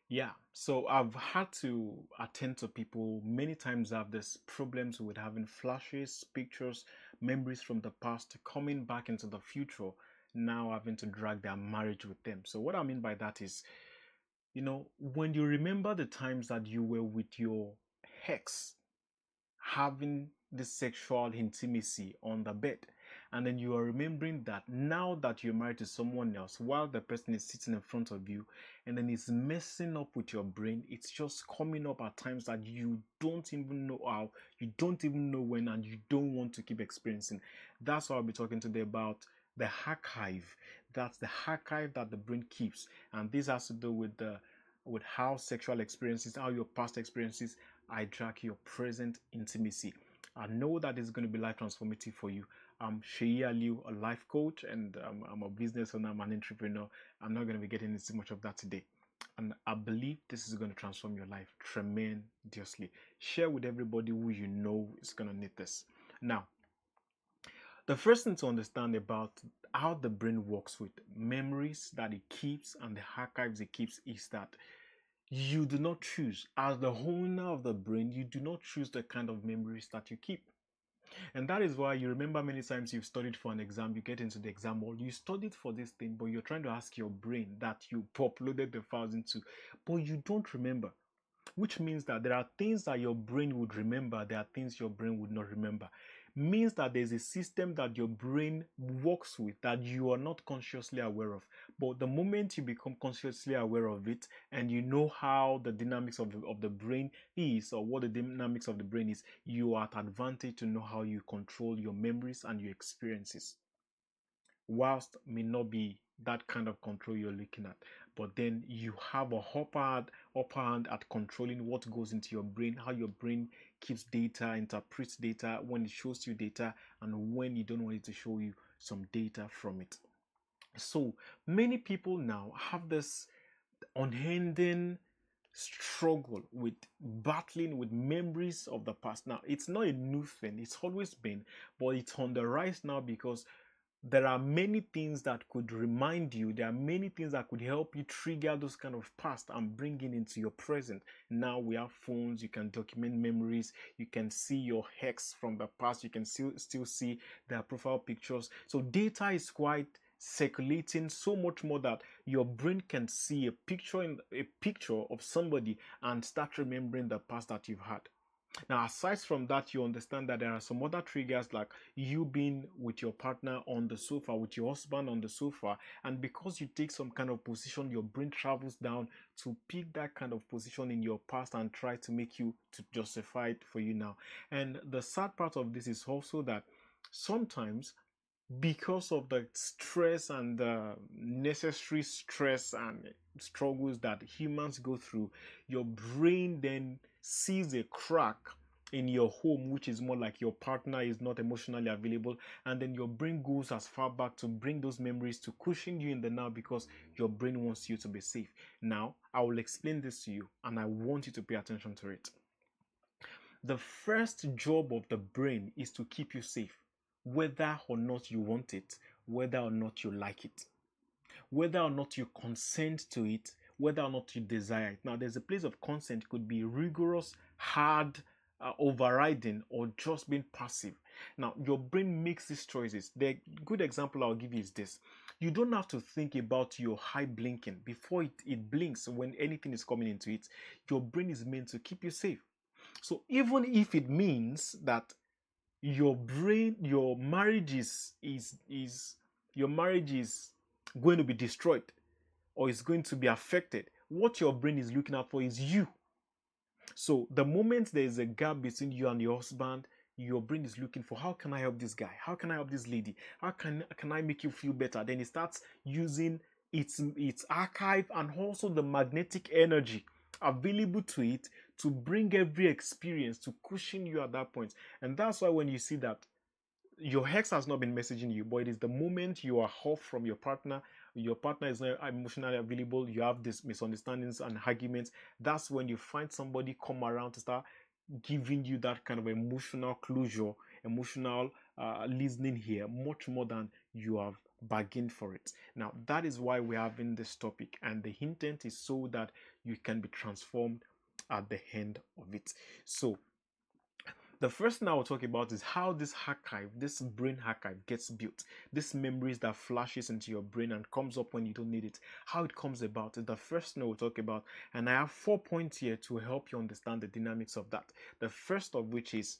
Yeah, so I've had to attend to people many times. I have this problems with having flashes, pictures, memories from the past coming back into the future, now having to drag their marriage with them. So what I mean by that is, when you remember the times that you were with your ex, having this sexual intimacy on the bed, and then you are remembering that now that you're married to someone else while the person is sitting in front of you, and then it's messing up with your brain. It's just coming up at times that you don't even know how, you don't even know when, and you don't want to keep experiencing. That's what I'll be talking today about: the archive. That's the archive that the brain keeps, and this has to do with how sexual experiences, how your past experiences hijack your present intimacy. I know that it's going to be life transformative for you. I'm Shei Aliu, a life coach, and I'm a business owner, I'm an entrepreneur. I'm not going to be getting into much of that today. And I believe this is going to transform your life tremendously. Share with everybody who you know is going to need this. Now, the first thing to understand about how the brain works with memories that it keeps and the archives it keeps is that you do not choose. As the owner of the brain, you do not choose the kind of memories that you keep. And that is why you remember many times you've studied for an exam, you get into the exam hall, you studied for this thing, but you're trying to ask your brain that you uploaded the files into, but you don't remember. Which means that there are things that your brain would remember, there are things your brain would not remember. Means that there's a system that your brain works with that you are not consciously aware of. But the moment you become consciously aware of it and you know how the dynamics of the brain is, or what the dynamics of the brain is, you are at advantage to know how you control your memories and your experiences, whilst may not be that kind of control you're looking at, but then you have a upper hand at controlling what goes into your brain, how your brain keeps data, interprets data, when it shows you data, and when you don't want it to show you some data from it. So many people now have this unending struggle with battling with memories of the past. Now, it's not a new thing, it's always been, but it's on the rise now because there are many things that could remind you, there are many things that could help you trigger those kind of past and bring it into your present. Now we have phones, you can document memories, you can see your ex from the past, you can still see their profile pictures. So data is quite circulating so much more that your brain can see a picture of somebody and start remembering the past that you've had. Now, aside from that, you understand that there are some other triggers, like you being with your partner on the sofa, with your husband on the sofa, and because you take some kind of position, your brain travels down to pick that kind of position in your past and try to make you to justify it for you now. And the sad part of this is also that sometimes, because of the stress and the necessary stress and struggles that humans go through, your brain then sees a crack in your home, which is more like your partner is not emotionally available, and then your brain goes as far back to bring those memories to cushion you in the now because your brain wants you to be safe. Now, I will explain this to you, and I want you to pay attention to it. The first job of the brain is to keep you safe, whether or not you want it, whether or not you like it, whether or not you consent to it, whether or not you desire it. Now, there's a place of consent, it could be rigorous, hard, overriding, or just being passive. Now, your brain makes these choices. The good example I'll give you is this: you don't have to think about your eye blinking before it blinks when anything is coming into it. Your brain is meant to keep you safe. So even if it means that your marriage is your marriage is going to be destroyed or is going to be affected, what your brain is looking out for is you. So the moment there is a gap between you and your husband, your brain is looking for, how can I help this guy? How can I help this lady? How can I make you feel better? Then it starts using its archive and also the magnetic energy available to it to bring every experience to cushion you at that point. And that's why when you see that your ex has not been messaging you, but it is the moment you are off from your partner is not emotionally available, you have these misunderstandings and arguments, that's when you find somebody come around to start giving you that kind of emotional closure, emotional listening here, much more than you have bargain for it. Now, that is why we're having this topic, and the intent is so that you can be transformed at the end of it. So, the first thing I will talk about is how this archive, this brain archive, gets built. This memories that flashes into your brain and comes up when you don't need it. How it comes about is the first thing I will talk about, and I have 4 points here to help you understand the dynamics of that. The first of which is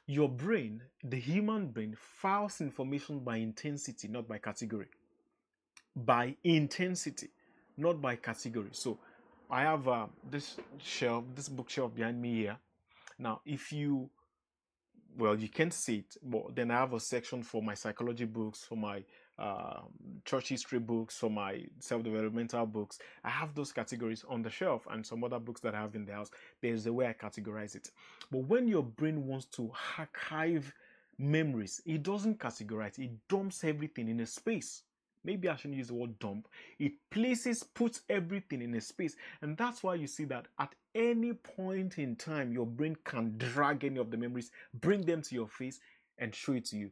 your brain, the human brain, files information by intensity, not by category. By intensity, not by category. So I have this bookshelf behind me here. Now, if you, well, you can't see it, but then I have a section for my psychology books, for my uh, church history books, for my self-developmental books. I have those categories on the shelf, and some other books that I have in the house. There's a way I categorize it. But when your brain wants to archive memories, it doesn't categorize, it dumps everything in a space. Maybe I shouldn't use the word dump. It puts everything in a space. And that's why you see that at any point in time, your brain can drag any of the memories, bring them to your face, and show it to you.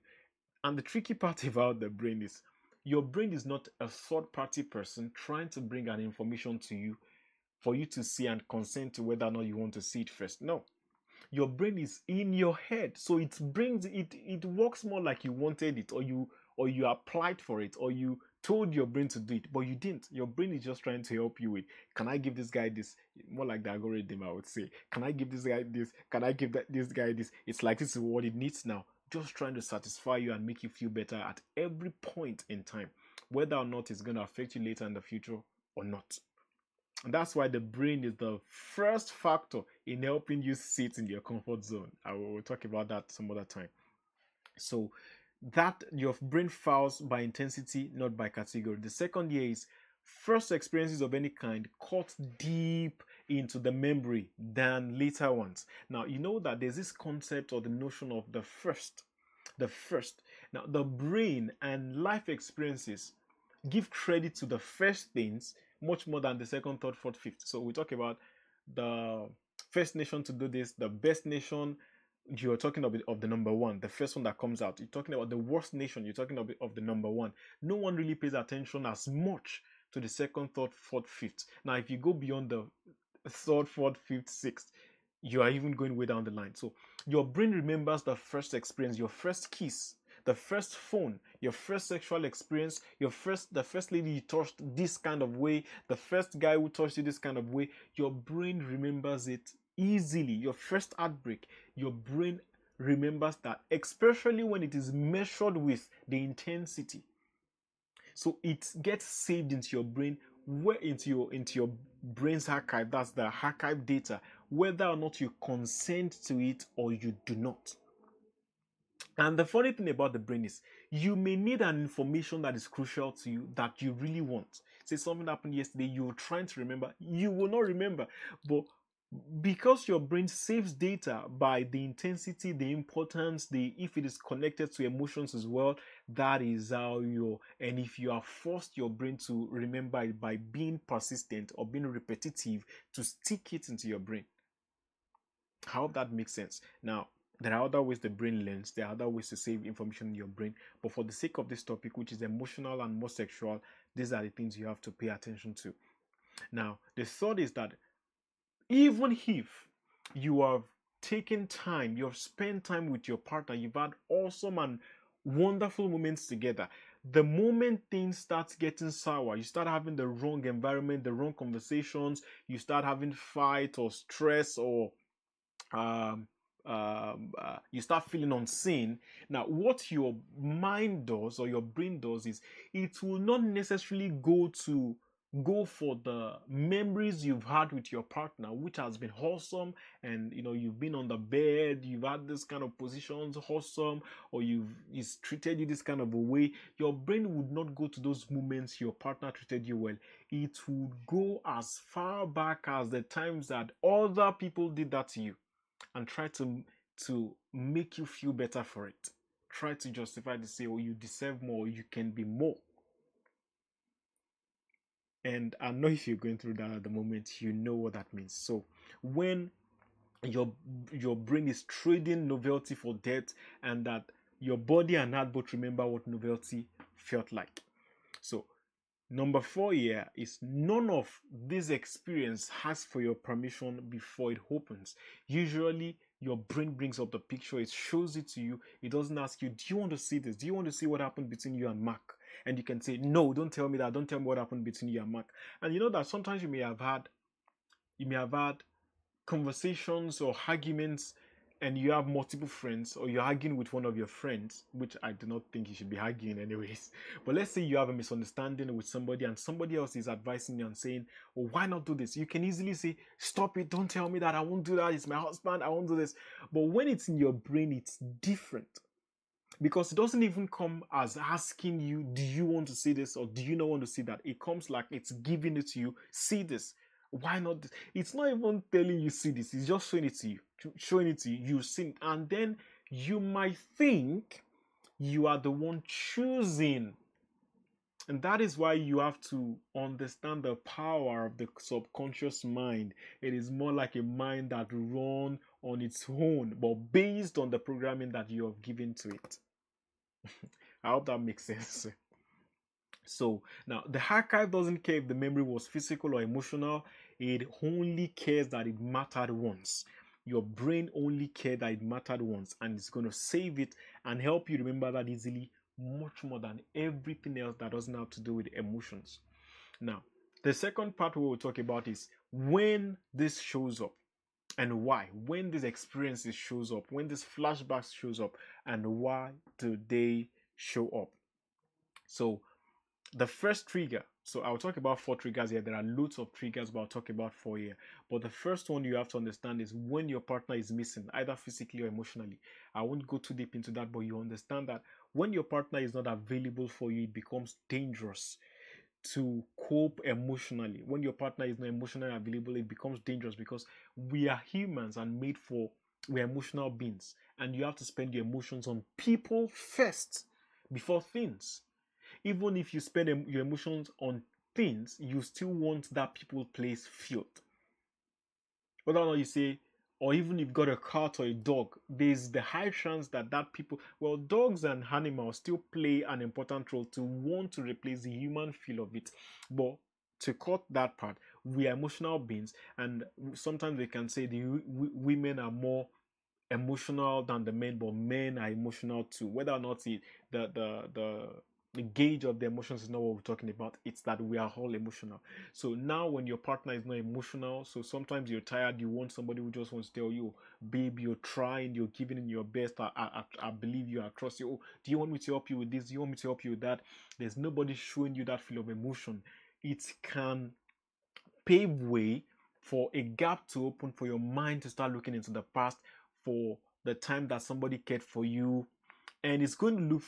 And the tricky part about the brain is your brain is not a third party person trying to bring an information to you for you to see and consent to whether or not you want to see it first. No. Your brain is in your head. So it works more like you wanted it, or you applied for it, or you told your brain to do it, but you didn't. Your brain is just trying to help you with, can I give this guy this? More like the algorithm, I would say. Can I give this guy this? Can I give this guy this? It's like this is what it needs now. Just trying to satisfy you and make you feel better at every point in time, whether or not it's going to affect you later in the future or not. And that's why the brain is the first factor in helping you sit in your comfort zone. I will talk about that some other time. So that your brain files by intensity, not by category. The second year is first experiences of any kind cut deep into the memory than later ones. Now, you know that there's this concept or the notion of the first. The first. Now, the brain and life experiences give credit to the first things much more than the second, third, fourth, fifth. So we talk about the first nation to do this, the best nation. You're talking of the number one, the first one that comes out. You're talking about the worst nation. You're talking of the number one. No one really pays attention as much to the second, third, fourth, fifth. Now, if you go beyond the third, fourth, fifth, sixth, you are even going way down the line. So your brain remembers the first experience, your first kiss, the first phone, your first sexual experience, the first lady you touched this kind of way, the first guy who touched you this kind of way. Your brain remembers it easily. Your first heartbreak, your brain remembers that, especially when it is measured with the intensity. So it gets saved into your brain, into your brain's archive. That's the archive data, whether or not you consent to it or you do not. And the funny thing about the brain is you may need an information that is crucial to you that you really want. Say something happened yesterday, you're trying to remember, you will not remember. But because your brain saves data by the intensity, the importance, if it is connected to emotions as well, that is how and if you are forced your brain to remember it by being persistent or being repetitive, to stick it into your brain. I hope that makes sense. Now, there are other ways the brain learns. There are other ways to save information in your brain. But for the sake of this topic, which is emotional and more sexual, these are the things you have to pay attention to. Now, the third is that even if you have taken time, you have spent time with your partner, you've had awesome and wonderful moments together, the moment things start getting sour, you start having the wrong environment, the wrong conversations, you start having fight or stress, or you start feeling unseen. Now, what your mind does or your brain does is it will not necessarily go for the memories you've had with your partner, which has been awesome, and you've been on the bed, you've had this kind of positions awesome, or he's treated you this kind of a way. Your brain would not go to those moments your partner treated you well. It would go as far back as the times that other people did that to you, and try to make you feel better for it. Try to justify to say, oh, you deserve more, you can be more. And I know if you're going through that at the moment, you know what that means. So when your brain is trading novelty for depth, and that Your body and heart both remember what novelty felt like. So number 4 here is none of this experience has for your permission before it opens. Usually, your brain brings up the picture, it shows it to you. It doesn't ask you, do you want to see this? Do you want to see what happened between you and Mark? And you can say, no, don't tell me that. Don't tell me what happened between you and Mark. And you know that sometimes you may have had conversations or arguments, and you have multiple friends, or you're arguing with one of your friends, which I do not think you should be arguing anyways. But let's say you have a misunderstanding with somebody, and somebody else is advising you and saying, oh, why not do this? You can easily say, stop it, don't tell me that, I won't do that, it's my husband, I won't do this. But when it's in your brain, it's different, because it doesn't even come as asking you, do you want to see this or do you not want to see that? It comes like it's giving it to you. See this. Why not this? It's not even telling you see this. It's just showing it to you. Showing it to you. You see, and then you might think you are the one choosing. And that is why you have to understand the power of the subconscious mind. It is more like a mind that runs on its own, but based on the programming that you have given to it. I hope that makes sense. So now the archive doesn't care if the memory was physical or emotional, it only cares that it mattered once. Your brain only cared that it mattered once, and it's going to save it and help you remember that easily, much more than everything else that doesn't have to do with emotions. Now, the second part we will talk about is when this shows up and why. When these experiences shows up, when this flashbacks shows up, and why do they show up? So the first trigger, so I'll talk about 4 triggers here. There are loads of triggers, but I'll talk about 4 here. But the first one you have to understand is when your partner is missing, either physically or emotionally. I won't go too deep into that, but you understand that when your partner is not available for you, it becomes dangerous to cope emotionally. When your partner is not emotionally available, it becomes dangerous, because we are humans and we're emotional beings, and you have to spend your emotions on people first before things. Even if you spend your emotions on things, you still want that people place filled. Whether or not you say, or even if you've got a cat or a dog, there's the high chance that people, well, dogs and animals still play an important role to want to replace the human feel of it. But to cut that part, we are emotional beings, and sometimes we can say the women are more emotional than the men, but men are emotional too. Whether or not the gauge of the emotions is not what we're talking about, it's that we are all emotional. So now when your partner is not emotional, so sometimes you're tired, you want somebody who just wants to tell you, babe, you're trying, you're giving in your best, I believe you, I trust you. Oh, do you want me to help you with this? Do you want me to help you with that? There's nobody showing you that feel of emotion. It can pave way for a gap to open for your mind to start looking into the past, for the time that somebody cared for you, and it's going to look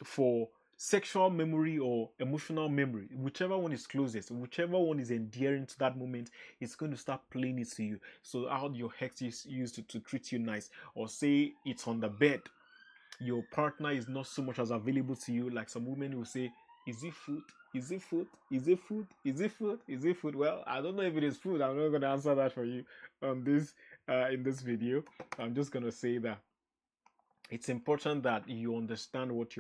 for sexual memory or emotional memory, whichever one is closest, whichever one is endearing to that moment, it's going to start playing it to you. So how your ex used to treat you nice, or say it's on the bed, your partner is not so much as available to you. Like some women will say, is it food? Is it food? Is it food? Is it food? Is it food? Well, I don't know if it is food. I'm not going to answer that for you on this in this video. I'm just going to say that it's important that you understand what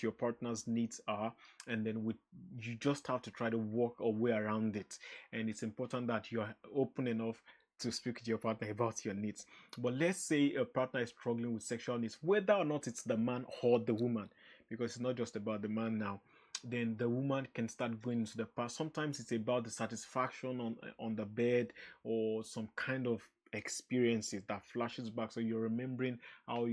your partner's needs are, and then you just have to try to work a way around it. And it's important that you are open enough to speak to your partner about your needs. But let's say a partner is struggling with sexual needs, whether or not it's the man or the woman, because it's not just about the man now, then the woman can start going into the past. Sometimes it's about the satisfaction on the bed, or some kind of experiences that flashes back, so you're remembering how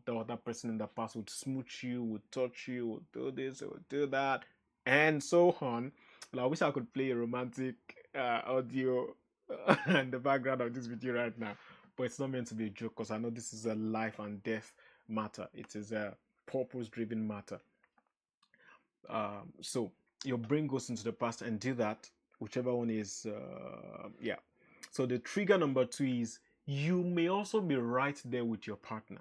the other person in the past would smooch you, would touch you, would do this, would do that, and so on. Well, I wish I could play a romantic audio in the background of this video right now, but it's not meant to be a joke, because I know this is a life and death matter. It is a purpose-driven matter. So your brain goes into the past and do that, whichever one is, yeah. So the trigger number 2 is you may also be right there with your partner.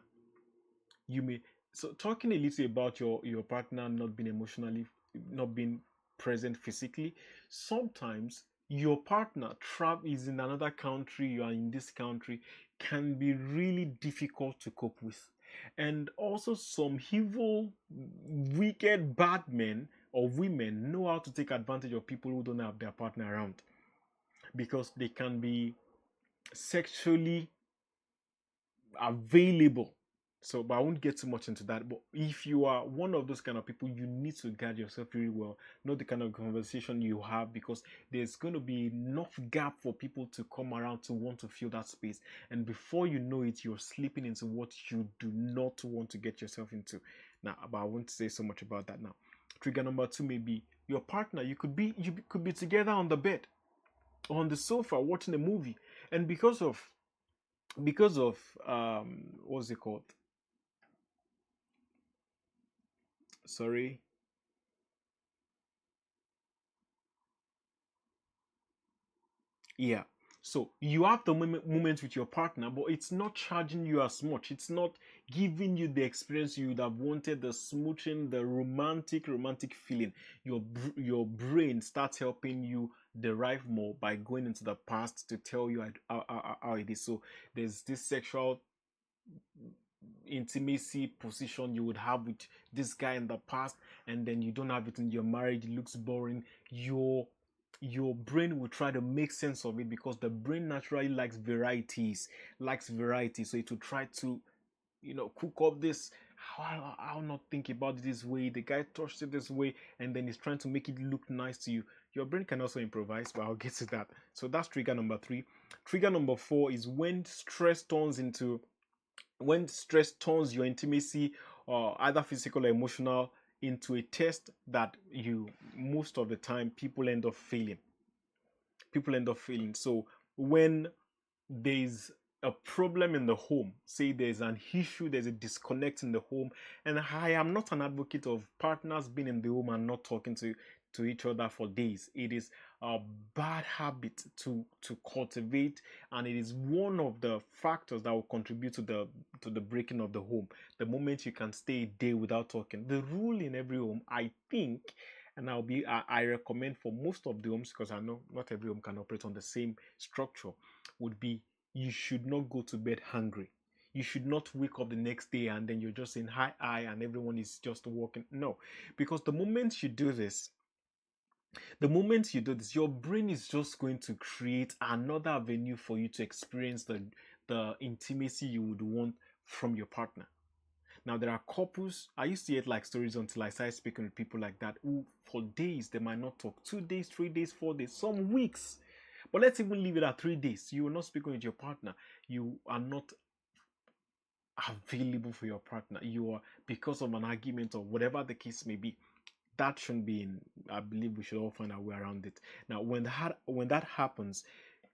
You may, so talking a little about your partner not being emotionally, not being present physically. Sometimes your partner is in another country, you are in this country, can be really difficult to cope with. And also, some evil, wicked, bad men or women know how to take advantage of people who don't have their partner around, because they can be sexually available. So, but I won't get too much into that. But if you are one of those kind of people, you need to guard yourself really well. Know the kind of conversation you have, because there's going to be enough gap for people to come around to want to fill that space. And before you know it, you're slipping into what you do not want to get yourself into. Now, but I won't say so much about that now. Trigger number two may be your partner. You could be together on the bed, on the sofa, watching a movie, and because of what's it called, sorry, yeah, so you have the moment with your partner, but it's not charging you as much, it's not giving you the experience you would have wanted, the smooching, the romantic feeling. Your brain starts helping you derive more by going into the past to tell you how it is. So there's this sexual intimacy position you would have with this guy in the past, and then you don't have it in your marriage, it looks boring. Your brain will try to make sense of it, because the brain naturally likes variety, so it will try to cook up this. I'll not think about it this way, the guy touched it this way, and then he's trying to make it look nice to you. Your brain can also improvise, but I'll get to that. So that's trigger number three. Trigger number four is when stress turns your intimacy, or either physical or emotional, into a test that you most of the time people end up failing. So when there's a problem in the home, say there's an issue, there's a disconnect in the home, and I am not an advocate of partners being in the home and not talking to each other for days. It is a bad habit to cultivate, and it is one of the factors that will contribute to the breaking of the home. The moment you can stay a day without talking, the rule in every home, I think, and I recommend for most of the homes, because I know not every home can operate on the same structure, would be you should not go to bed hungry. You should not wake up the next day and then you're just saying hi and everyone is just walking. No, because the moment you do this, your brain is just going to create another avenue for you to experience the intimacy you would want from your partner. Now, there are couples, I used to hear like stories until I started speaking with people like that, who for days they might not talk. 2 days, 3 days, 4 days, some weeks. But let's even leave it at 3 days. You are not speaking with your partner. You are not available for your partner. You are, because of an argument or whatever the case may be. That shouldn't be in. I believe we should all find our way around it. Now, when that happens,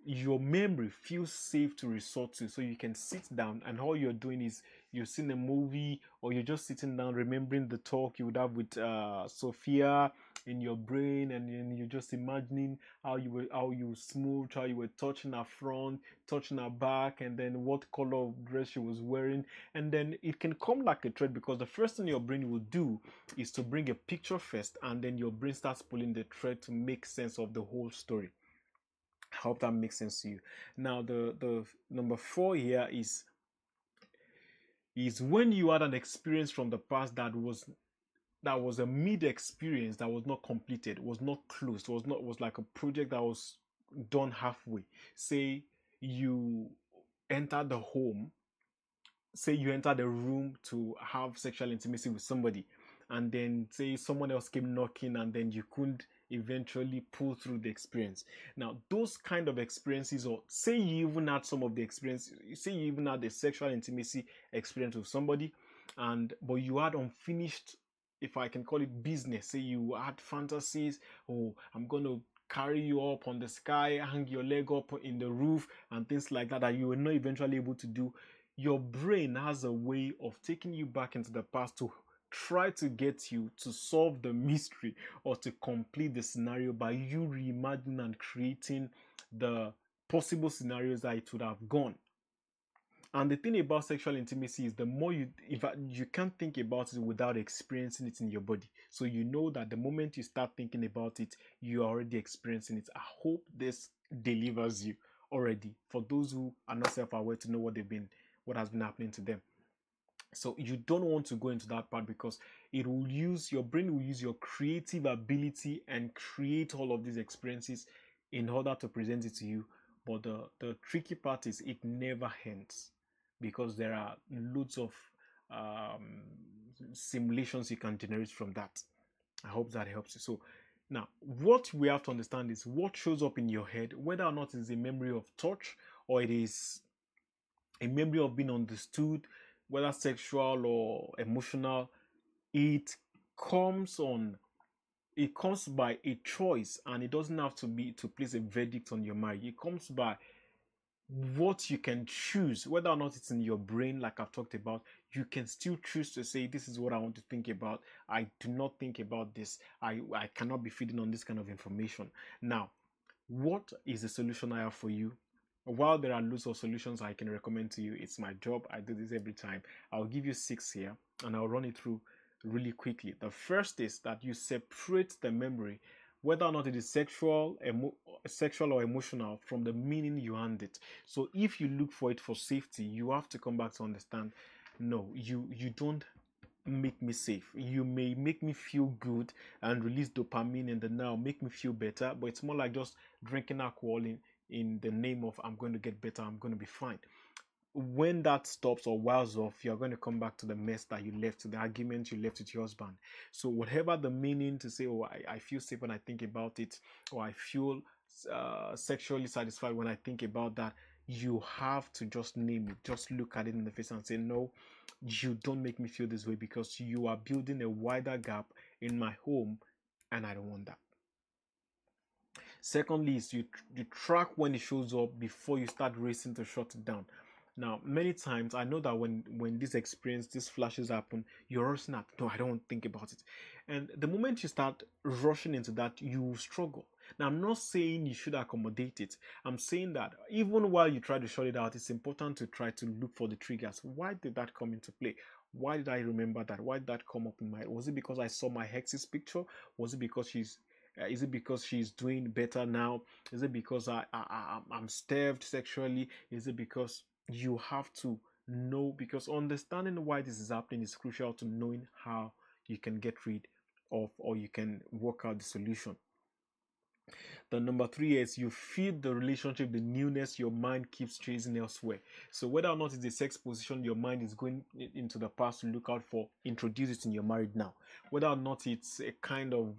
your memory feels safe to resort to, so you can sit down and all you're doing is you're seeing a movie, or you're just sitting down remembering the talk you would have with Sophia in your brain, and then you're just imagining how you smooth, how you were touching her front, touching her back, and then what color of dress she was wearing. And then it can come like a thread, because the first thing your brain will do is to bring a picture first, and then your brain starts pulling the thread to make sense of the whole story. I hope that makes sense to you. Now, the number four here is when you had an experience from the past that was a mid experience, that was not completed, was not closed, was like a project that was done halfway. Say you entered the home, say you entered the room to have sexual intimacy with somebody, and then say someone else came knocking, and then you couldn't eventually pull through the experience. Now, those kind of experiences, or say you even had some of the experience, say you even had a sexual intimacy experience with somebody, and but you had unfinished, if I can call it business. Say you had fantasies, oh, I'm gonna carry you up on the sky, hang your leg up in the roof, and things like that, that you were not eventually able to do. Your brain has a way of taking you back into the past to try to get you to solve the mystery, or to complete the scenario by you reimagining and creating the possible scenarios that it would have gone. And the thing about sexual intimacy is, the more in fact, you can't think about it without experiencing it in your body. So you know that the moment you start thinking about it, you are already experiencing it. I hope this delivers you already, for those who are not self-aware, to know what has been happening to them. So you don't want to go into that part because your brain will use your creative ability and create all of these experiences in order to present it to you. But the tricky part is it never ends because there are loads of um, simulations you can generate from that. I hope that helps you. So now what we have to understand is what shows up in your head, whether or not it's a memory of touch or it is a memory of being understood, whether sexual or emotional, it comes on it comes by a choice, and it doesn't have to be to place a verdict on your mind. It comes by what you can choose, whether or not it's in your brain, like I've talked about. You can still choose to say, this is what I want to think about. I do not think about this. I cannot be feeding on this kind of information. Now, what is the solution I have for you? While there are lots of solutions I can recommend to you, it's my job. I do this every time. I'll give you 6 here and I'll run it through really quickly. The first is that you separate the memory, whether or not it is sexual or emotional, from the meaning you hand it. So if you look for it for safety, you have to come back to understand, no, you don't make me safe. You may make me feel good and release dopamine in the now, make me feel better, but it's more like just drinking alcohol in the name of I'm going to get better, I'm going to be fine. When that stops or wears off, you're going to come back to the mess that you left, to the argument you left with your husband. So whatever the meaning to say, oh, I feel safe when I think about it, or I feel sexually satisfied when I think about that, you have to just name it. Just look at it in the face and say, no, you don't make me feel this way because you are building a wider gap in my home, and I don't want that. Secondly, is you track when it shows up before you start racing to shut it down. Now, many times I know that when this experience, these flashes happen, you're rushing at, no, I don't want to think about it. And the moment you start rushing into that, you struggle. Now, I'm not saying you should accommodate it. I'm saying that even while you try to shut it out, it's important to try to look for the triggers. Why did that come into play? Why did I remember that? Why did that come up in my? Was it because I saw my ex's picture? Was it because she's is it because she's doing better now? Is it because I'm starved sexually? Is it because you have to know? Because understanding why this is happening is crucial to knowing how you can get rid of or you can work out the solution. The number three is you feed the relationship the newness your mind keeps chasing elsewhere. So whether or not it's a sex position your mind is going into the past to look out for, introduce it in your marriage now. Whether or not it's a kind of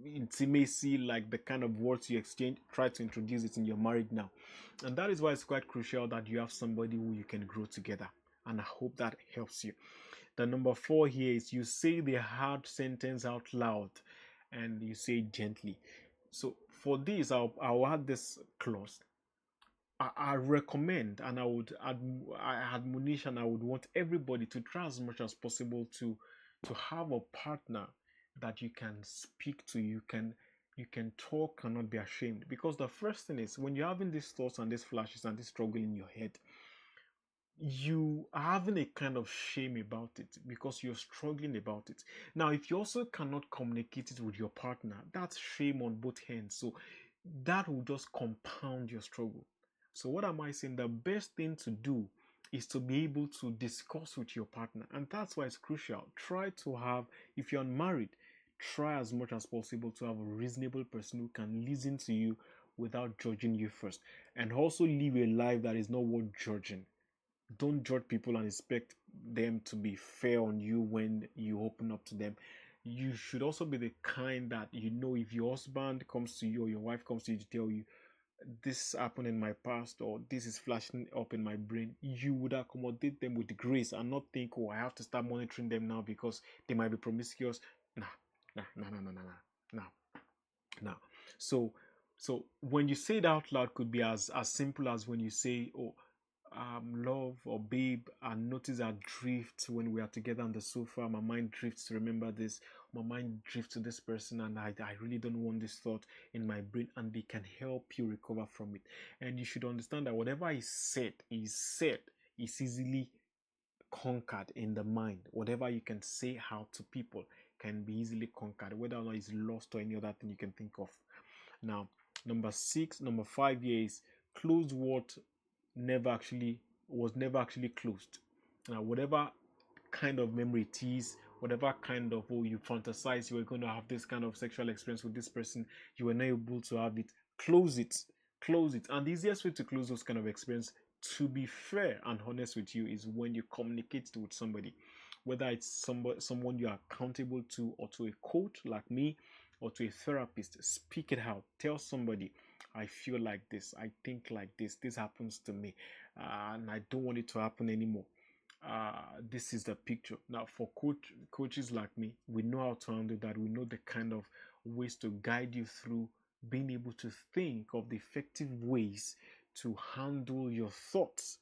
intimacy, like the kind of words you exchange, try to introduce it in your marriage now. And that is why it's quite crucial that you have somebody who you can grow together. And I hope that helps you. The number four here is you say the hard sentence out loud and you say it gently. So for this, I'll add this clause. I recommend and I admonish and I would want everybody to try as much as possible to have a partner that you can speak to, you can talk and not be ashamed. Because the first thing is when you're having these thoughts and these flashes and this struggle in your head, you are having a kind of shame about it because you're struggling about it. Now, if you also cannot communicate it with your partner, that's shame on both ends. So that will just compound your struggle. So, what am I saying? The best thing to do is to be able to discuss with your partner, and that's why it's crucial. Try to have, if you're unmarried, try as much as possible to have a reasonable person who can listen to you without judging you first, and also live a life that is not worth judging. Don't judge people and expect them to be fair on you when you open up to them. You should also be the kind that, if your husband comes to you or your wife comes to you to tell you this happened in my past or this is flashing up in my brain, you would accommodate them with grace and not think, oh, I have to start monitoring them now because they might be promiscuous. Nah, nah, nah, nah, nah, nah, nah, nah. So when you say it out loud, could be as simple as when you say, oh, love or babe, I notice I drift when we are together on the sofa. My mind drifts to remember this. My mind drifts to this person, and I really don't want this thought in my brain. And they can help you recover from it. And you should understand that whatever is said is easily conquered in the mind. Whatever you can say out to people can be easily conquered, whether or not it's lost or any other thing you can think of. Now, number 5 here is close what never actually was never actually closed. Now, whatever kind of memory it is, whatever kind of, oh, you fantasize you were going to have this kind of sexual experience with this person, you were not able to have it, close it. Close it. And the easiest way to close those kind of experience, to be fair and honest with you, is when you communicate with somebody, whether it's someone you are accountable to, or to a coach like me, or to a therapist. Speak it out. Tell somebody, I feel like this, I think like this happens to me, and I don't want it to happen anymore. This is the picture. Now, for coaches like me, we know how to handle that. We know the kind of ways to guide you through being able to think of the effective ways to handle your thoughts,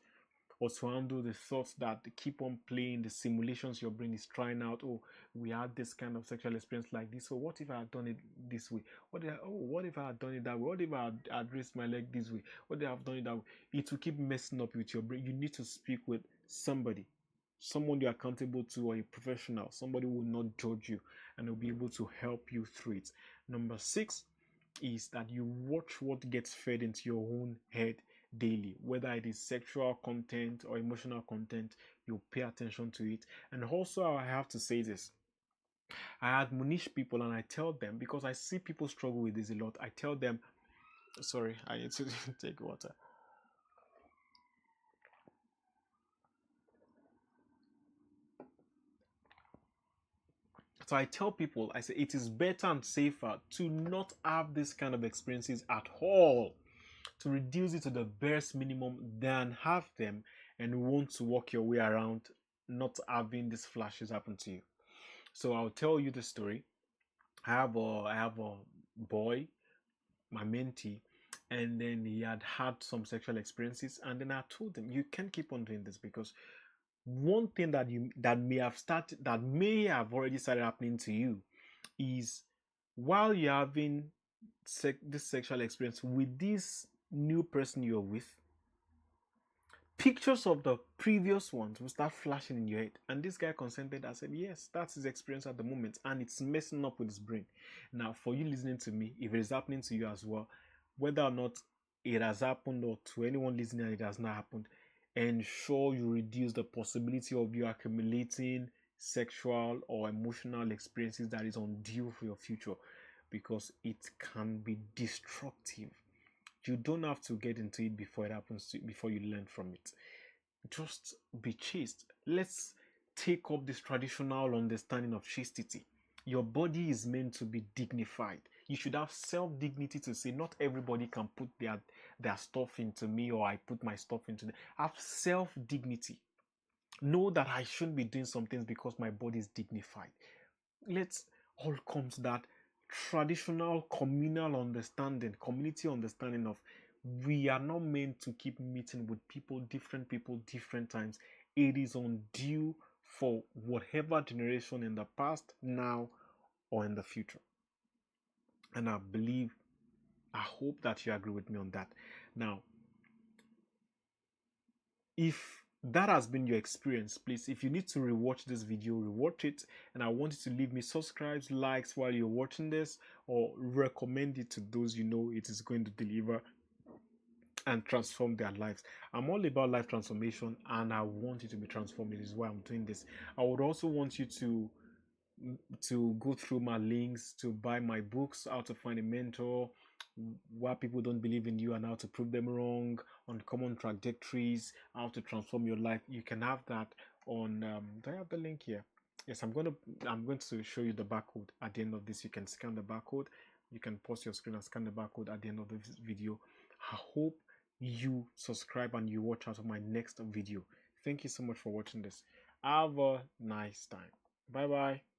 or to handle the thoughts that keep on playing, the simulations your brain is trying out. Oh, we had this kind of sexual experience like this. So what if I had done it this way? What if I had done it that way? What if I had raised my leg this way? What if I have done it that way? It will keep messing up with your brain. You need to speak with somebody, someone you're accountable to, or a professional, somebody who will not judge you and will be able to help you through it. Number 6 is that you watch what gets fed into your own head daily, whether it is sexual content or emotional content. You pay attention to it. And also, I have to say this, I admonish people and I tell them, because I see people struggle with this a lot, I tell them, sorry, I need to take water. So I tell people, I say it is better and safer to not have this kind of experiences at all, to reduce it to the barest minimum, than have them and want to walk your way around not having these flashes happen to you. So I'll tell you the story. I have a boy, my mentee, and then he had some sexual experiences, and then I told him, you can't keep on doing this, because one thing that may have already started happening to you is, while you're having this sexual experience with this new person you're with, pictures of the previous ones will start flashing in your head. And this guy consented. I said, yes, that's his experience at the moment, and it's messing up with his brain. Now, for you listening to me, if it is happening to you as well, whether or not it has happened, or to anyone listening and it has not happened, ensure you reduce the possibility of you accumulating sexual or emotional experiences that is undue for your future, because it can be destructive. You don't have to get into it before it happens to you, before you learn from it. Just be chaste. Let's take up this traditional understanding of chastity. Your body is meant to be dignified. You should have self-dignity to say, not everybody can put their stuff into me, or I put my stuff into them. Have self-dignity. Know that I shouldn't be doing some things because my body is dignified. Let's all come to that traditional communal understanding, community understanding of, we are not meant to keep meeting with people, different times. It is undue for whatever generation in the past, now, or in the future. And I hope that you agree with me on that. Now, if that has been your experience, please, if you need to rewatch this video, rewatch it. And I want you to leave me subscribes, likes while you're watching this, or recommend it to those you know it is going to deliver and transform their lives. I'm all about life transformation, and I want you to be transformed. This is why I'm doing this. I would also want you to go through my links to buy my books, How to Find a Mentor, Why People Don't Believe in You and How to Prove Them Wrong, Uncommon Trajectories, How to Transform Your Life. You can have that on do I have the link here? Yes, I'm going to show you the barcode at the end of this. You can scan the barcode. You can pause your screen and scan the barcode at the end of the video. I hope you subscribe and you watch out for my next video. Thank you so much for watching this. Have a nice time. Bye bye.